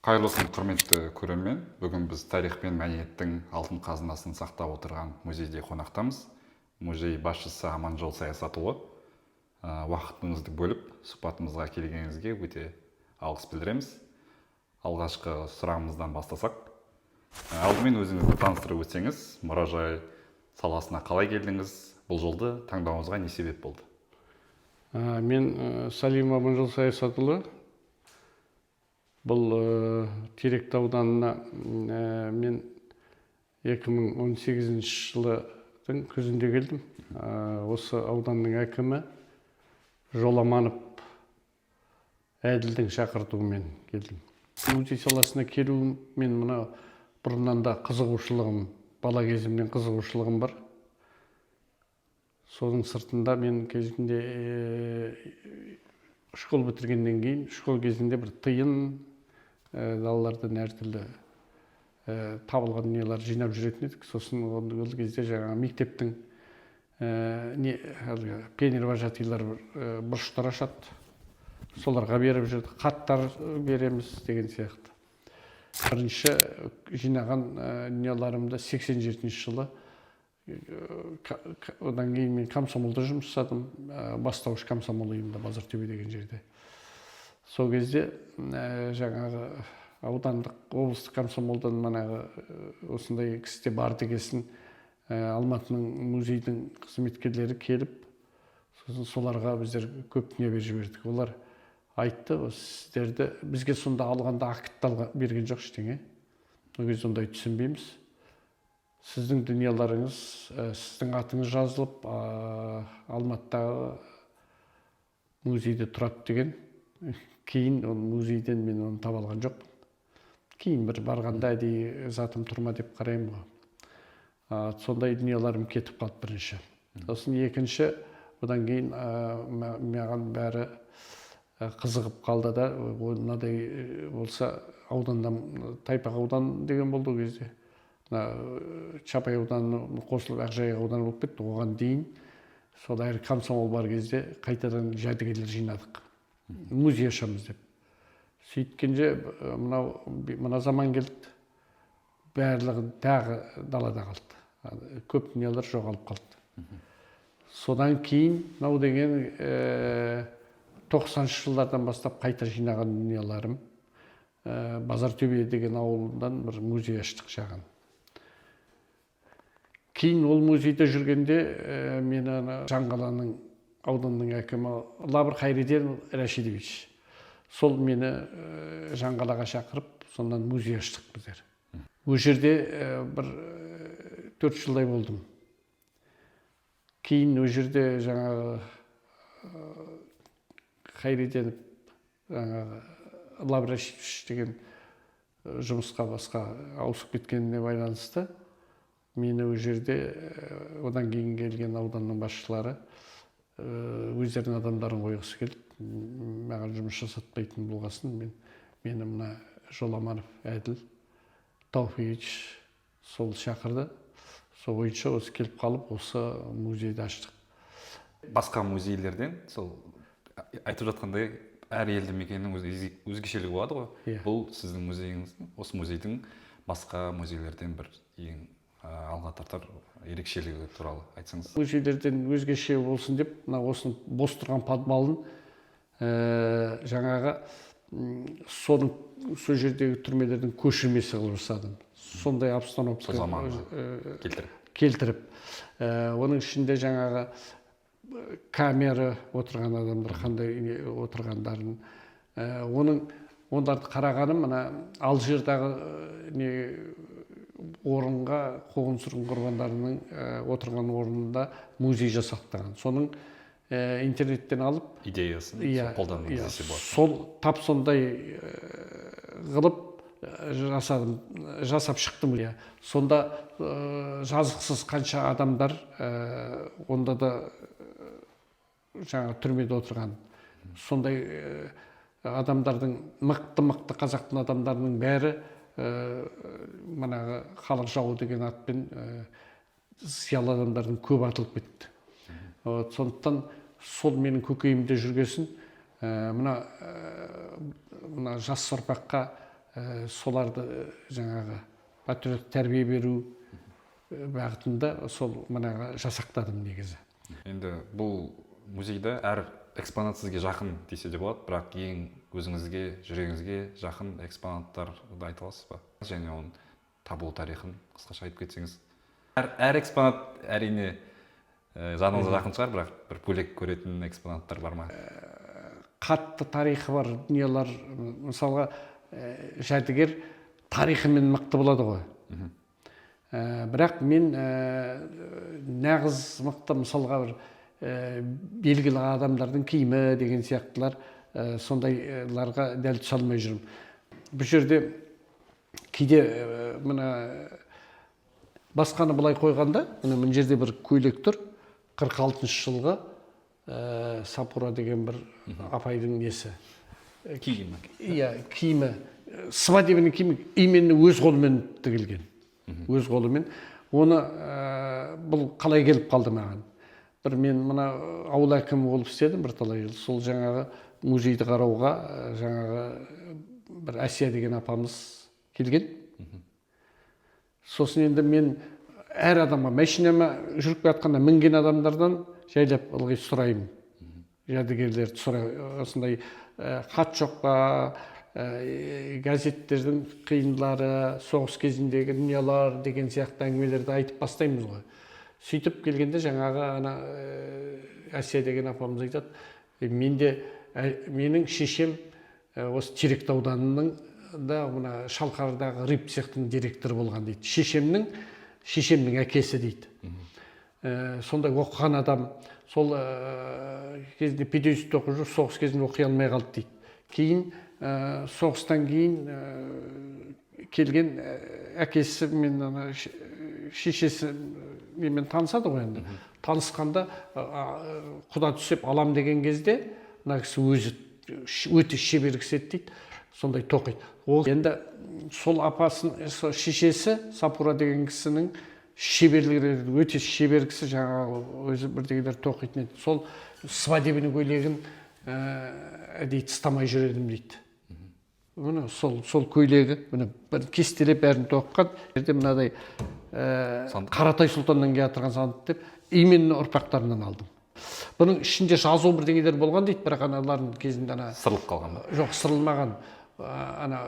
Қайырлы күн, құрметті көрермен. Бүгін біз тарих пен мәдениеттің алтын қазынасын сақтап отырған музейде қонақтамыз. Музей басшысы Аманжол Саясатұлы. Уақытыңызды бөліп, сұхбатымызға келгеніңізге өте алғыс білдіреміз. Алғашқы сұрағымыздан бастасақ. Алдымен өзіңізді таныстырып өтсеңіз, мұражай саласына қалай келдіңіз? Бұл жолды таңдауыңызға не себеп болды? Мен Салим Аманжол Саясатұлы. Бұл Теректі ауданына мен 2018 жылдың күзінде келдім. Осы ауданның әкімі Жоламанов Әділдің шақыртуымен келдім. Музей саласына келуім мен мына бұрыннан да қызығушылығым, бала кезімнен қызығушылығым бар. Соның сыртында мен кезінде школ бітіргеннен кейін, школ кезінде бір тиын далалардан әртүрлі табылған нелер жинап жүретін едік. Сосын ол кезде жаңағы мектептің пионер-вожатыйлар бұрыштар ашады. Соларға беріп жүрдік, хаттар береміз деген сияқты. Бірінші жинаған нелерімді 87 жылы. Одан кейін мен комсомолда жұмыс жасадым, бастауыш комсомол ұйымында Базартөбе деген жерде. Сол кезде жаңағы аудандық облыстық комсомолдан осындай кісіде барды келсін, Алматының музейдің қызметкерлері келіп, сосын соларға біздер көп дүние беріп жібердік. Олар айтты, сіздерді бізге сонда алғанда акт берген жоқ ештеңе. Ол кезде ондай түсінбейміз. Сіздің дүниелеріңіз, сіздің атыңыз жазылып, Алматыдағы музейде тұрады деген. Кейін музейден мен оны таба алған жоқпын. Кейін бір барғанда әдейі затым тұрма деп қараймын ғой. Сондай дүниелерім кетіп қалды бірінші. Сосын екінші, одан кейін маған бәрі қызығып қалды да, мынадай болса аудандан, Тайпақ ауданы деген болды ол кезде. Чапай ауданы қосылып Ақжайық ауданы болып кетті. Оған дейін сол әр комсомол бар кезде қайтадан жәдігерлер жинадық. Музей ашамыз деп. Сөйткенде мына заман келді. Барлығы тағы далада қалды. Көп дүниелер жоғалып қалды. Содан кейін мынау деген 90 жылдардан бастап қайта жинаған дүниелерім. Базартөбе деген ауылдан бір музей аштық жағын. Кейін ол музейде жүргенде мені Жаңқаланың ауданның әкімі Лабыр Хайреден Рашидович. Сол мені Жаңқалаға шақырып, сондан музей аштық біздер. Ол жерде бір 4 жылдай болдым. Кейін ол жерде жаңағы Хайреден Лабыр Рашидович деген жұмысқа басқа ауысып кеткеніне байланысты. Мені ол жерде одан кейін келген ауданның басшылары өздерінің адамдарын қойғысы келді. Маған жұмыс жасатпайтын болғасын, мені мына Жоламанов Әділ Тауфиевич сол шақырды. Сол бойынша осы келіп қалып, осы музейді аштық. Басқа музейлерден, сол айтып жатқандай, әр елді мекеннің өзгешелігі болады ғой. Бұл сіздің музейіңіз, осы музейдің басқа музейлерден бір ең алға тартар ерекшелігі туралы айтсаңыз. Музейлерден өзгеше болсын деп, осының бос тұрған подвалын жаңағы сол жердегі түрмелердің көшірмесі қылып жасадым. Сондай обстановка келтіріп. Оның ішінде жаңағы камера отырған адамдар, қандай отырғандарын, оларды қарағаным, Алжирдағы орынға қуғын-сүргін құрбандарының отырған орнында музей жасақтаған. Соның интернеттен алып идеясын қолданып десе болады. Сол тап сондай қылып жасап шықтым. Сонда жазықсыз қанша адамдар онда да жаңа түрмеде отырған. Сондай адамдардың мықты қазақтың адамдарының бәрі манағы халық жауы деген атпен зиялы адамдардың көп атылып кетті. Сондықтан сол менің көкейімде жүргесін мына жас ұрпаққа соларды жаңағы патриот тәрбие беру бағытында сол манағы жасақтадым негізі. Енді бұл музейде әр экспонат сізге жақын десе де болады, бірақ ең өзіңізге, жүрегіңізге жақын экспонаттарды айта аласыз ба? Және оның табылу тарихын қысқаша айтып кетсеңіз. Әр экспонат әрине жаныңызға жақын шығар, бірақ бір бөлек көретін экспонаттар бар ма? Қатты тарихы бар дүниелер, мысалға жәдігер тарихымен мықты болады ғой. Бірақ мен нағыз мықты мысалға бір белгілі адамдардың киімі деген сияқтылар сондайларға дәл түсе алмай жүрмін. Бұл жерде кейде мына басқаны былай қойғанда, мына жерде бір көйлек тұр, 46-шы жылғы Сапура деген бір апайдың несі. Киімі. Иә, киімі. Свадебный киімі именно өз қолымен тігілген. Өз қолымен. Оны бұл қалай келіп қалды маған? Бір мен мына ауыл әкімі болып істедім бір талай жыл. Сол жаңағы музейді қарауға жаңағы бір Әсия деген апамыз келген. Сосын енді мен әр адамға машинама жүріп жатқанда мінген адамдардан жайлап ылғи сұраймын. Жәдігерлерді сұраймын. Осындай хат жоқ па, газеттердің қиындылары, соғыс кезіндегі дүниелер деген сияқты әңгімелерді айтып бастаймыз ғой. Сөйтіп келгенде жаңағы ана Әсия деген апамыз айтады, менің шешем осы Теректі ауданының да мына Шалқардағы рыб цехтың директоры болған дейді. Шешемнің әкесі дейді. Сондай оқыған адам, сол кезінде педагогикті оқып жүр, соғыс кезінде оқи алмай қалды дейді. Кейін соғыстан кейін келген әкесі мен шешесі мен танысады ғой енді. Танысқанда құда түсіп алам деген кезде мына кісі өзі өте шебер кісі еді дейді. Сондай тоқиды. Ол енді сол апасын, шешесі Сапура деген кісінің шеберлігі өте шебер кісі, жаңағы өзі бірдегелер тоқитын еді. Сол свадебный көйлегін әдейі тастамай жүредім дейді. Міне сол көйлегі міне бір кестелеп бәрін тоққан. Жерде мынадай Қаратай сұлтаннан келе жатырған сандық деп именно ұрпақтарынан алдым. Бұның ішінде жазу бірдеңелер болған дейді, бірақ аналардың кезінде сырылып қалған ба? Жоқ, сырылмаған. Ана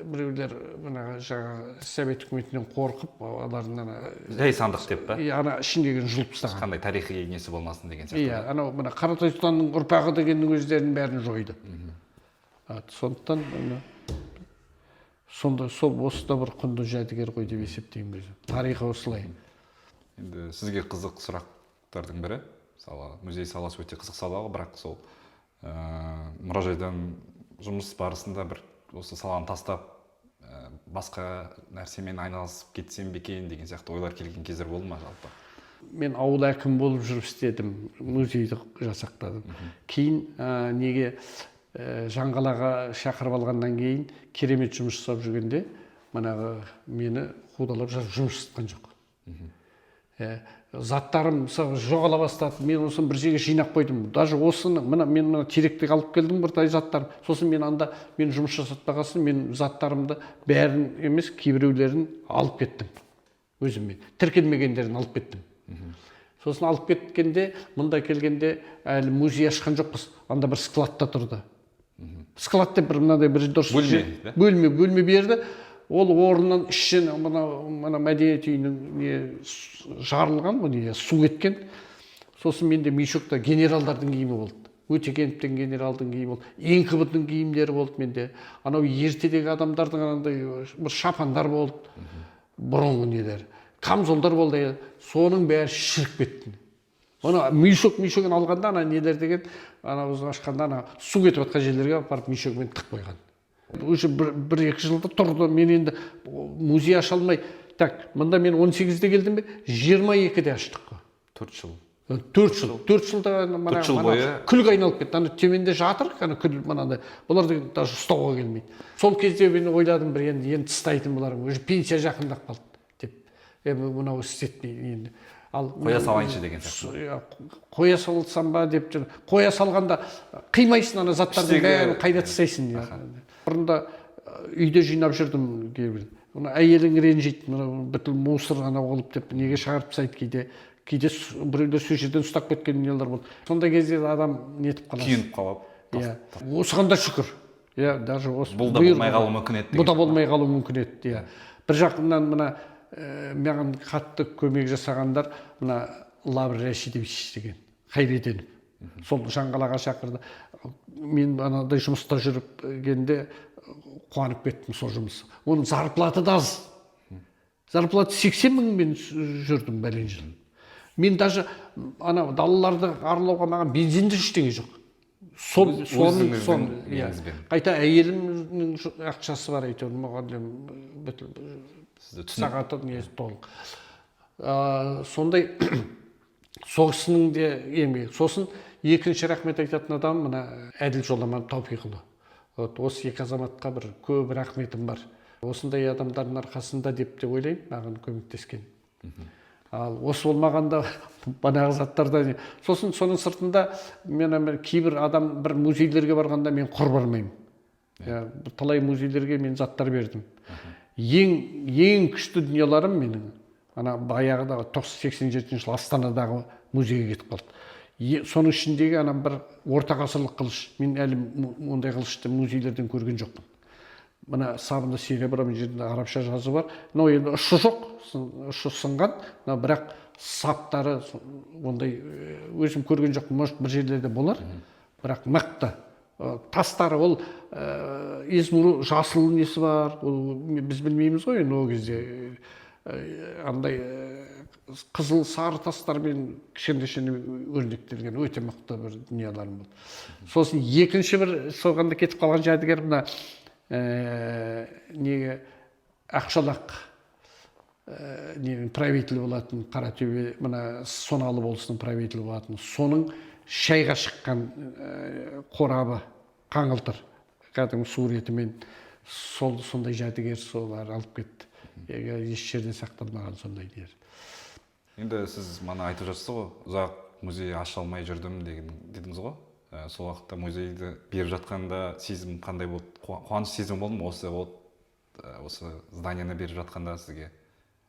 біреулер мына жаңағы совет үкіметінен қорқып, олардың жай сандық деп па? Ана ішіндегі жұлып тастаған. Қандай тарихи несі болмасын деген сияқты. Иә, анау мына Қаратай сұлтанның ұрпағы дегеннің өздерінің бәрін жойды. Сондықтан сонда сол осыда бір құнды жәдігер ғой деп есептеймін өзім. Тарихы осылай. Енді сізге қызық сұрақтардың бірі, мысалы музей саласы өте қызық сала ғой, бірақ сол мұражайдан жұмыс барысында бір осы саланы тастап басқа нәрсемен айналысып кетсем бе екен деген сияқты ойлар келген кездер болды ма жалпы? Мен ауыл әкім болып жүріп істедім, музейді жасақтадым. Кейін неге Жаңғалаға шақырып алғаннан кейін керемет жұмыс жасап жүргенде манағы мені қудалап жұмыс жасатқан жоқ. Заттарым жоғала бастады. Мен осыны бір жерге жинап қойдым. Даже осыны мен теректегі алып келдім біртай заттарым. Сосын мен анда мен жұмыс жасатпағасын мен заттарымды бәрін емес кейбіреулерін алып кеттім. Өзіммен тіркелмегендерін алып кеттім. Сосын алып кеткенде мұнда келгенде әлі музей ашқан жоқпыз. Анда бір складта тұрды. Склад деп бір мынадай бір дұрыс бөлме берді. Ол орнынан ішін мына мәдениет үйінің жарылған ғой, су кеткен. Сосын менде мешокта генералдардың киімі болды. Өтегеновтің генералдың киімі болды. НКВД-дің киімдері болды менде. Анау ертедегі адамдардың анандай бір шапандар болды. Бұрынғы нелер. Камзолдар болды. Соның бәрі шіріп кетті. Оны мешогын алғанда ана нелер деген анауызды ашқанда ана су кетіп жатқан жерлерге апарып мешогымен тық қойған. Уже бір-екі жылда тұрды. Мен енді музей аша алмай. Так, мында мен 18-де келдім бе? 22-де аштық қой. 4 жыл. 4 жылда күлге айналып кетті. Ана төменде жатыр, ана күл мынандай. Бұлар деген даже ұстауға келмейді. Сол кезде мен ойладым бір енді тыстайтын бұлар. Уже пенсия жақындап қалды деп. Мынау істетпей енді. Қоя салайыншы деген сияқты. Қоя салсам ба деп жүр. Қоя салғанда қимайсың ана заттардың бәрін қайда тастайсың. Бұрында үйде жинап жүрдім кейбір. Мына әйелің ренжиді, мына бүткіл мусор анау қылып деп неге шығарып тастайды кейде біреулер сол жерден ұстап кеткен нелер болды. Сондай кезде адам нетіп қаласыз. Күйініп қалып. Иә. Осыған да шүкір. Иә, даже осы Бұл да болмай қалуы мүмкін еді. Бұл да болмай қалуы мүмкін еді. Иә. Бір жағынан мына маған қатты көмек жасағандар мына Лавр Рашидович деген Хайреденов. Сол Жаңғалаға шақырды. Мен анадай жұмыста жүріп келгенде қуанып кеттім сол жұмыс. Оның зарплаты да аз. Зарплаты 80 мың мен жүрдім бәлен жыл. Мен даже ана далаларды аралауға маған бензин де ештеңе жоқ. Қайта әйелімнің ақшасы бар әйтеуір маған сағаты несі толық. Сондай соғысының де еңбегі. Сосын екінші рахмет айтатын адам мына Әділ Жоламан Таупиқұлы. Осы екі азаматқа бір көп рахметім бар. Осындай адамдардың арқасында деп те ойлаймын, маған көмектескен. Ал осы болмағанда банағы заттарда сосын соның сыртында мен кейбір адам бір музейлерге барғанда мен құр бармаймын. Талай музейлерге мен заттар бердім. Ең күшті дүниелерім менің ана баяғыда 87 жыл Астанадағы музейге кетіп қалды. Соның ішіндегі ана бір орта ғасырлық қылыш. Мен әлі ондай қылышты музейлерден көрген жоқпын. Мына сабында серебром жерінде арабша жазу бар. Но енді ұшы жоқ, ұшы сынған, бірақ саптары ондай өзім көрген жоқпын. Может бір жерлерде болар, бірақ мықты. Тастары ол измұру жасыл несі бар. Біз білмейміз ғой енді ол кезде. Андай қызыл сары тастармен кішкене өрнектелген өте мықты бір дүниелерім болды. Сосын екінші бір соғанда кетіп қалған жәдігер мына неге Ақшалақ правителі болатын Қаратөбе, мына Соналы болысының правителі болатын. Соның шайға шыққан қорабы қаңылтыр кәдімгі суретімен сондай жәдігер солар алып кетті. Еш жерде сақталмаған сондай нер. Енді сіз мана айтып жатсыз ғой, ұзақ музей аша алмай жүрдім дедіңіз ғой. Сол уақытта музейді беріп жатқанда сезім қандай болды? Қуаныш сезім болды ма осы зданияны беріп жатқанда сізге?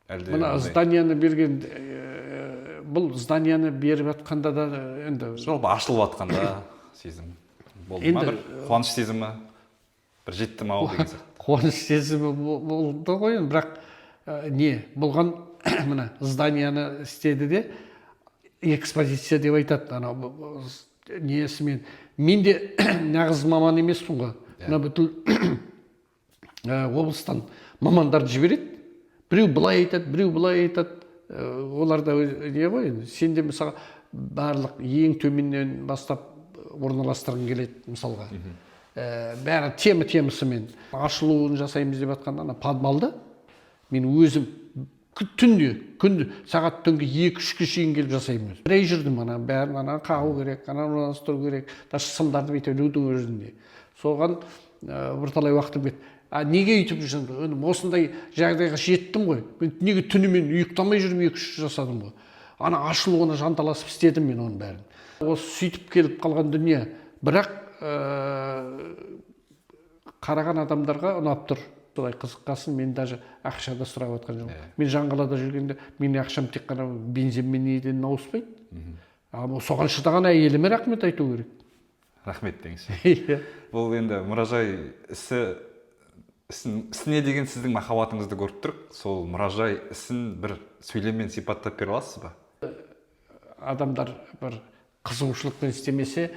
Мына зданияны берген, бұл зданияны беріп жатқанда да енді жалпы ашылып жатқанда сезім болды ма? Бір қуаныш сезімі бір жетті ма ол деген сияқты? Қуаныш сезімі болды ғой, бірақ не болған мына зданияны істеді де экспозиция деп айтады. Несімен мен де нағыз маман емеспін ғой. Мына бүткіл облыстан мамандарды жібереді. Біреу былай айтады, біреу былай айтады. Оларда не ғой, сен де мысалы барлық ең төменнен бастап орналастырғың келеді мысалға. Бәрі темасымен ашылуын жасаймыз деп жатқанда подвалда мен өзім күнде сағат түнгі 2-3-ге шейін келіп жасаймын. Бір ай жүрдім, бәрін қағу керек, орналастыру керек, даже сымдарды бүйтілудің өзінде. Соған бірталай уақытым кетті. Неге үйтіп жүрсің? Осындай жағдайға жеттім ғой. Мен неге түнімен ұйықтамай жүрмін, 2-3 жасадым ғой. Ашылуына жанталасып істедім мен оның бәрін. Осы сөйтіп келіп қалған дүние. Бірақ қараған адамдарға ұнап тұр. Солай қызыққасын, мен даже ақшада сұрап отқан жоқ. Мен Жаңғалада жүргенде менің ақшам тек қана бензинмен неден ауыспайды. Соған шыдаған әйеліме рахмет айту керек. Рахмет деңіз. Бұл енді мұражай ісіне деген сіздің махаббатыңызды көріп тұрып, сол мұражай ісін бір сөйлеммен сипаттап бере аласыз ба? Адамдар бір қызығушылықпен істемесе,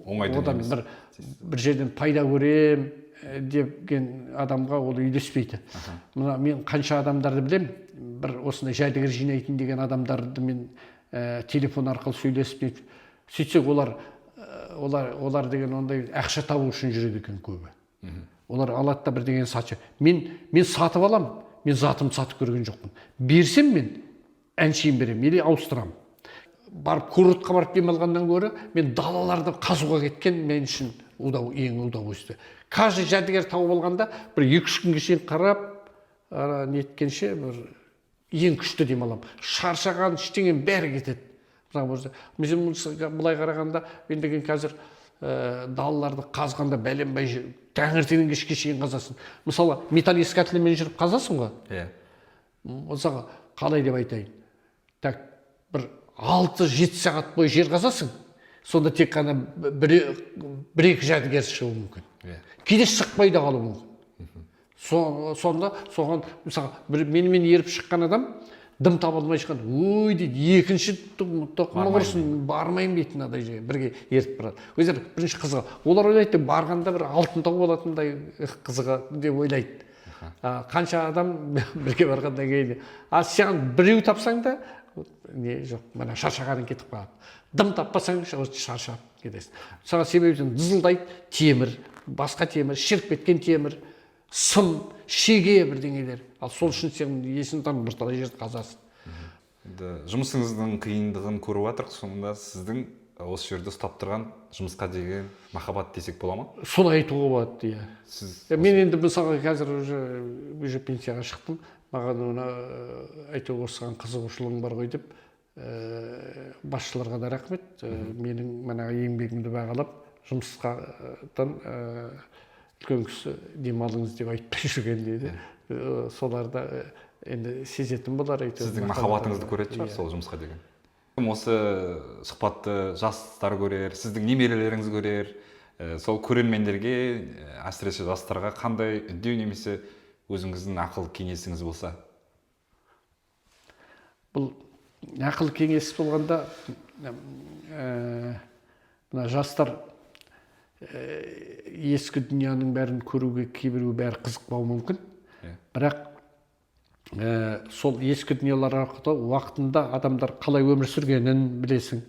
одан бір жерден пайда көрем деген адамға ол үйлеспейді. Мына мен қанша адамдарды білем, бір осындай жәдігер жинайтын деген адамдарды мен телефон арқылы сөйлесіп, сөйтсек олар деген ондай ақша табу үшін жүреді екен көбі. Олар алады да бір деген сатшы. Мен сатып алам, мен затымды сатып көрген жоқпын. Берсем мен әншейін берем, или ауыстырам. Барып курортқа барып демалғаннан гөрі мен далаларды қазуға кеткен мен үшін ең удовольствие. Каждый жәдігер тауып алғанда бір 2-3 күнге шейін қарап неткенше бір ең күшті демалам. Шаршаған ештеңенің бәрі кетеді. Мен былай қарағанда мен деген қазір далаларды қазғанда бәленбай таңертеңнен кешке шейін қазасың. Мысалы металлоискателямен жүріп қазасың ғой. Иә. Мысалға қалай деп айтайын, так бір 6-7 сағат бойы жер қазасың, сонда тек қана бір-екі жәдігер шығуы мүмкін. Кейде шықпай да қалуы мүмкін. Сонда соған мысалы менімен еріп шыққан адам дым таба алмай шыққан, ой дейді, екінші тоқыма құрсын, бармайын дейді, мынадай жерге бірге еріп барады. Өздері бірінші қызыға, олар ойлайды барғанда бір алтын тау болатындай қызыға деп ойлайды. Қанша адам бірге барғаннан кейін, сен біреу тапсаң да не жоқ, мына шаршағаның кетіп қалады. Дым таппасаң шаршап кетесің. Саған себебі дызылдайды темір, басқа темір, шіріп кеткен темір, сым, шеге бірдеңелер. Ал сол үшін сен есін танып бірталай жерді қазасың. Жұмысыңыздың қиындығын көріп жатырық, сонда сіздің осы жерде ұстап тұрған жұмысқа деген махаббат десек бола ма? Соны айтуға болады, иә. Мен енді мысалға қазір уже пенсияға шықтым. Маған оны әйтеуір осыған қызығушылығым бар ғой деп, басшыларға да рахмет. Менің еңбегімді бағалап, жұмыстан үлкен кісі демалыңыз деп айтпай жүрген дейді. Соларда енді сезетін болар. Сіздің махаббатыңызды көретін шығар сол жұмысқа деген. Осы сұхбатты жастар көрер, сіздің немерелеріңіз көрер, сол көрермендерге, әсіресе жастарға қандай үндеу немесе өзіңіздің ақыл кеңесіңіз болса? Бұл ақыл кеңес болғанда, мына жастар ескі дүнияның бәрін көруге кейбіреу бәрі қызықпауы мүмкін. Бірақ сол ескі дүниелер арқылы уақытында адамдар қалай өмір сүргенін білесің.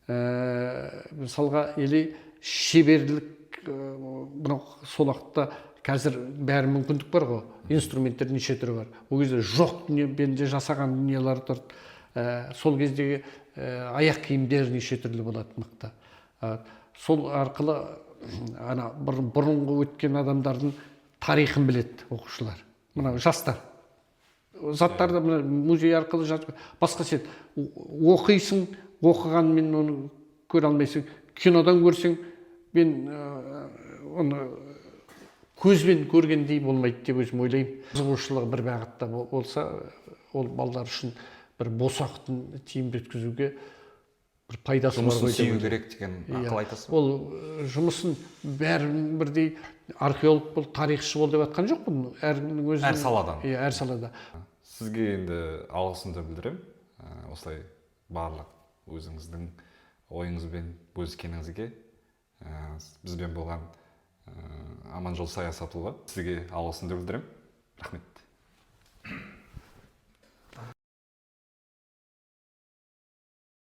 Мысалға, шеберлік, сол уақытта қазір бәрі мүмкіндік бар ғой, инструменттер неше түрі бар. Ол кезде жоқ дүниеде жасаған дүниелер тұр. Сол кездегі аяқ киімдер неше түрлі болады мықты. Сол арқылы бұрынғы өткен адамдардың тарихын біледі оқушылар. Мына жастар. Заттарды музей арқылы басқа сен оқисың, оқығанмен оны көре алмайсың. Кинодан көрсең, мен оны көзбен көргендей болмайды деп өзім ойлаймын. Қызығушылығы бір бағытта болса, ол балалар үшін бір бос уақытын тиімді өткізуге бір пайдасы бар ғой. Жұмысын сүю керек деген ақыл айтасыз. Ол жұмысын бәрін бірдей археолог бол, тарихшы бол деп жатқан жоқпын. Әр саладан. Әр салада. Сізге енді алғысымды білдіремін. Осылай барлық өзіңіздің ойыңызбен бөліскеніңізге, бізбен болған Аманжол Саясатұлы, сізге алғысымды білдіремін. Рахмет.